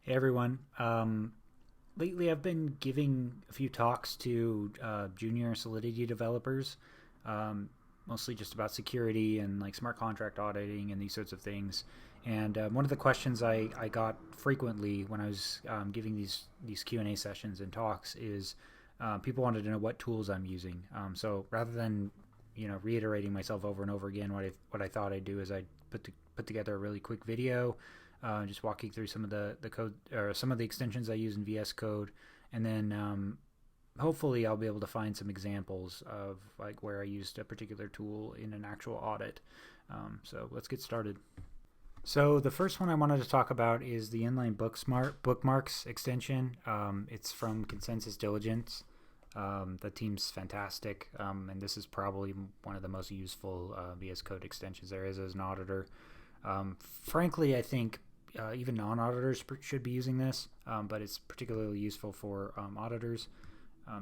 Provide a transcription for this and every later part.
Hey everyone. Lately, I've been giving a few talks to junior Solidity developers, mostly just about security and like smart contract auditing and these sorts of things. And one of the questions I got frequently when I was giving these Q&A sessions and talks is people wanted to know what tools I'm using. So rather than reiterating myself over and over again, what I thought I'd do is I'd put together a really quick video just walking through some of the code or some of the extensions I use in VS Code, and then hopefully I'll be able to find some examples of like where I used a particular tool in an actual audit. So let's get started. So the first one I wanted to talk about is the Inline Book Smart bookmarks extension. It's from Consensus Diligence. The team's fantastic, and this is probably one of the most useful VS Code extensions there is as an auditor. Frankly, I think even non-auditors should be using this, but it's particularly useful for auditors.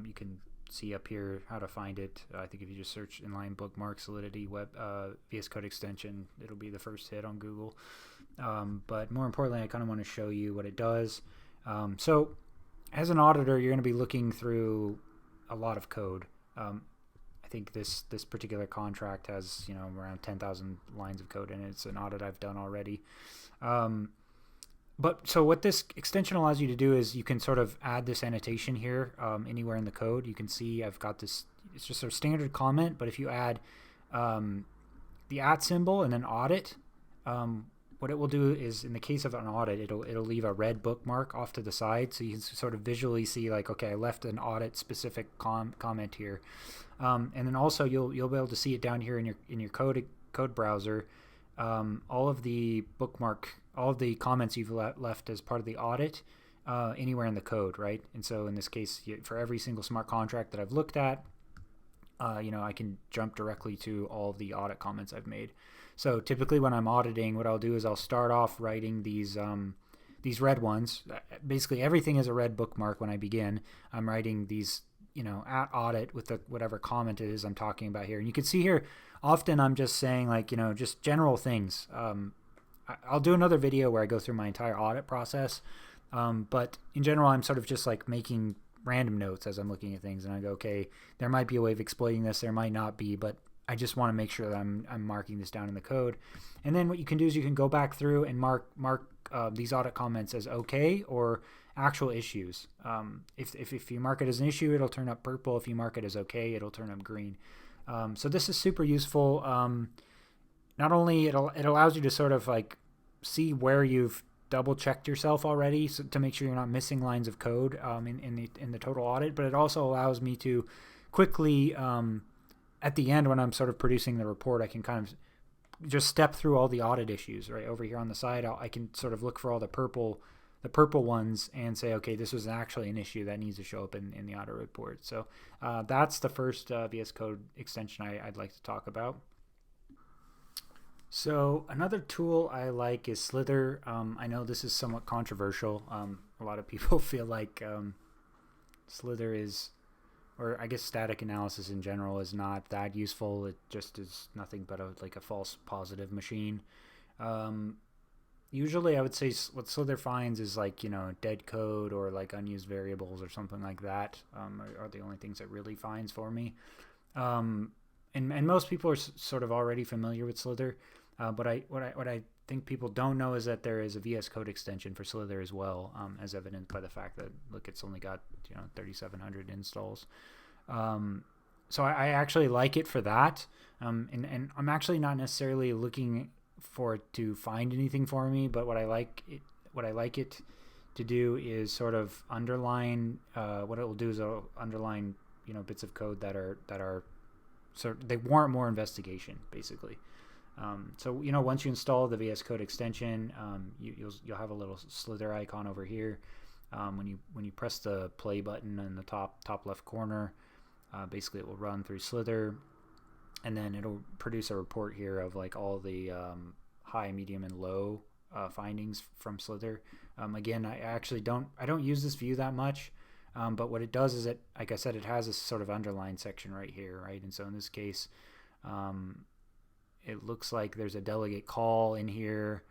You can see up here how to find it. I think if you just search Inline Book Mark Solidity web VS Code extension, it'll be the first hit on Google. But more importantly, I kind of want to show you what it does. So as an auditor, you're going to be looking through a lot of code. I think this particular contract has around 10,000 lines of code in it. It's an audit I've done already. But so what this extension allows you to do is you can sort of add this annotation here anywhere in the code. You can see I've got this. It's just a standard comment, but if you add the @ symbol and then audit, what it will do is in the case of an audit, it'll leave a red bookmark off to the side, so you can sort of visually see like, okay, I left an audit specific comment here, and then also you'll be able to see it down here in your code browser. All of the comments you've left as part of the audit anywhere in the code, right? And so in this case, for every single smart contract that I've looked at, I can jump directly to all of the audit comments I've made. So typically when I'm auditing, what I'll do is I'll start off writing these red ones. Basically everything is a red bookmark when I begin. I'm writing these, at audit with whatever comment it is I'm talking about here. And you can see here, often I'm just saying like, just general things. I'll do another video where I go through my entire audit process. But in general, I'm sort of just like making random notes as I'm looking at things, and I go, okay, there might be a way of exploiting this, there might not be, but I just want to make sure that I'm marking this down in the code. And then what you can do is you can go back through and mark these audit comments as okay or actual issues. If you mark it as an issue, it'll turn up purple. If you mark it as okay, it'll turn up green. So this is super useful. Not only it allows you to sort of like see where you've double checked yourself already, so to make sure you're not missing lines of code in the total audit, but it also allows me to quickly at the end when I'm sort of producing the report, I can kind of just step through all the audit issues right over here on the side. I can sort of look for all the purple ones and say, okay, this was actually an issue that needs to show up in the audit report. So that's the first VS Code extension I'd like to talk about. So another tool I like is Slither. I know this is somewhat controversial. A lot of people feel like Slither is, or I guess static analysis in general is not that useful. It just is nothing but a false positive machine. Usually I would say what Slither finds is like, dead code or like unused variables or something like that are the only things it really finds for me. And most people are sort of already familiar with Slither. But what I think people don't know is that there is a VS Code extension for Slither as well, as evident by the fact that look, it's only got 3,700 installs. So I actually like it for that, and I'm actually not necessarily looking for it to find anything for me. But what I like it to do is sort of underline. What it will do is it'll underline bits of code that are sort of, they warrant more investigation, basically. So once you install the VS Code extension, you'll have a little Slither icon over here. When you press the play button in the top left corner, basically it will run through Slither, and then it'll produce a report here of like all the high, medium, and low findings from Slither. Again, I don't use this view that much, but what it does is like I said, it has this sort of underline section right here, right? And so in this case, it looks like there's a delegate call in here.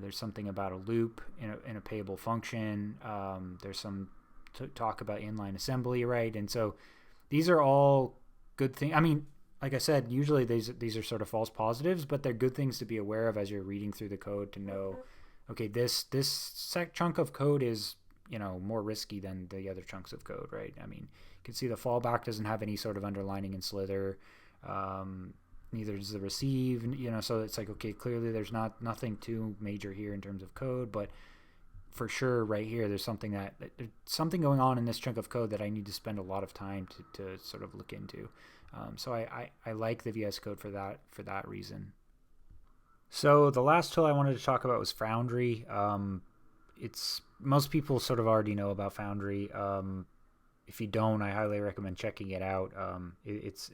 There's something about a loop in a payable function. There's some talk about inline assembly, right? And so these are all good things. I mean, like I said, usually these are sort of false positives, but they're good things to be aware of as you're reading through the code to know, okay, this chunk of code is, you know, more risky than the other chunks of code, right? I mean, you can see the fallback doesn't have any sort of underlining in Slither. Neither does the receive, you know, so it's like, okay, clearly there's nothing too major here in terms of code, but for sure right here there's something going on in this chunk of code that I need to spend a lot of time to sort of look into. So I like the VS Code for that reason. So the last tool I wanted to talk about was Foundry. It's most people sort of already know about Foundry. If you don't, I highly recommend checking it out. It's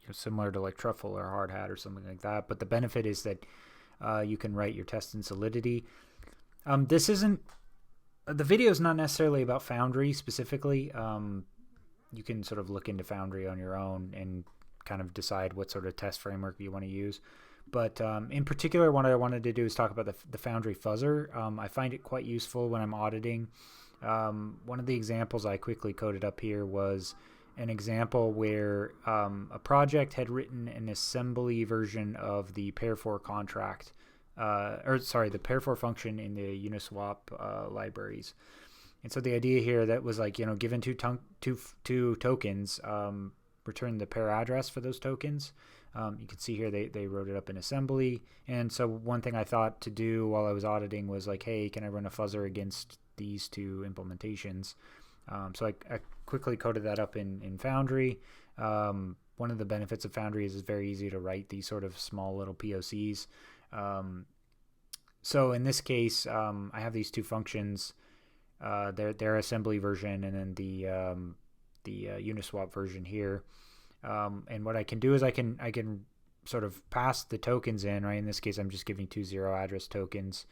you know, similar to like Truffle or Hard Hat or something like that, but the benefit is that you can write your tests in Solidity. This isn't the video is not necessarily about Foundry specifically. You can sort of look into Foundry on your own and kind of decide what sort of test framework you want to use. But in particular, what I wanted to do is talk about the Foundry fuzzer. I find it quite useful when I'm auditing. One of the examples I quickly coded up here was an example where a project had written an assembly version of the pair-for contract, the pair-for function in the Uniswap libraries. And so the idea here that was like, you know, given two tokens, return the pair address for those tokens. You can see here they wrote it up in assembly. And so one thing I thought to do while I was auditing was like, hey, can I run a fuzzer against these two implementations? So I quickly coded that up in Foundry. One of the benefits of Foundry is it's very easy to write these sort of small little POCs. So in this case, I have these two functions, their assembly version and then the Uniswap version here. And what I can do is I can sort of pass the tokens in, right? In this case, I'm just giving 2 0 address tokens.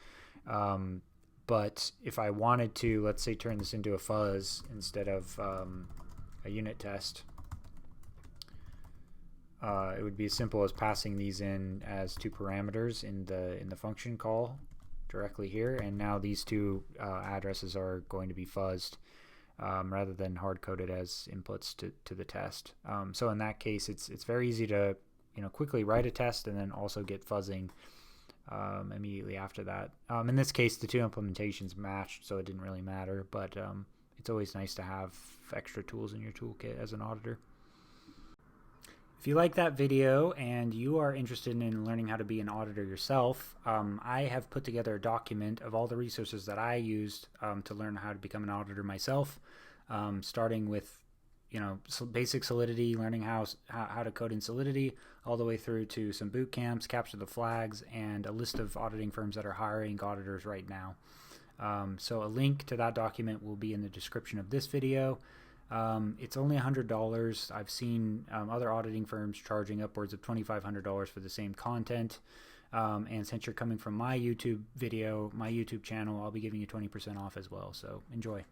But if I wanted to, let's say, turn this into a fuzz instead of a unit test, it would be as simple as passing these in as two parameters in the function call directly here. And now these two addresses are going to be fuzzed rather than hard-coded as inputs to the test. So in that case, it's very easy to, you know, quickly write a test and then also get fuzzing immediately after that. In this case, the two implementations matched, so it didn't really matter, but it's always nice to have extra tools in your toolkit as an auditor. If you like that video and you are interested in learning how to be an auditor yourself, I have put together a document of all the resources that I used to learn how to become an auditor myself, starting with, you know, basic Solidity, learning how to code in Solidity, all the way through to some boot camps, capture the flags, and a list of auditing firms that are hiring auditors right now. So a link to that document will be in the description of this video. It's only $100. I've seen other auditing firms charging upwards of $2,500 for the same content. And since you're coming from my YouTube channel, I'll be giving you 20% off as well. So enjoy.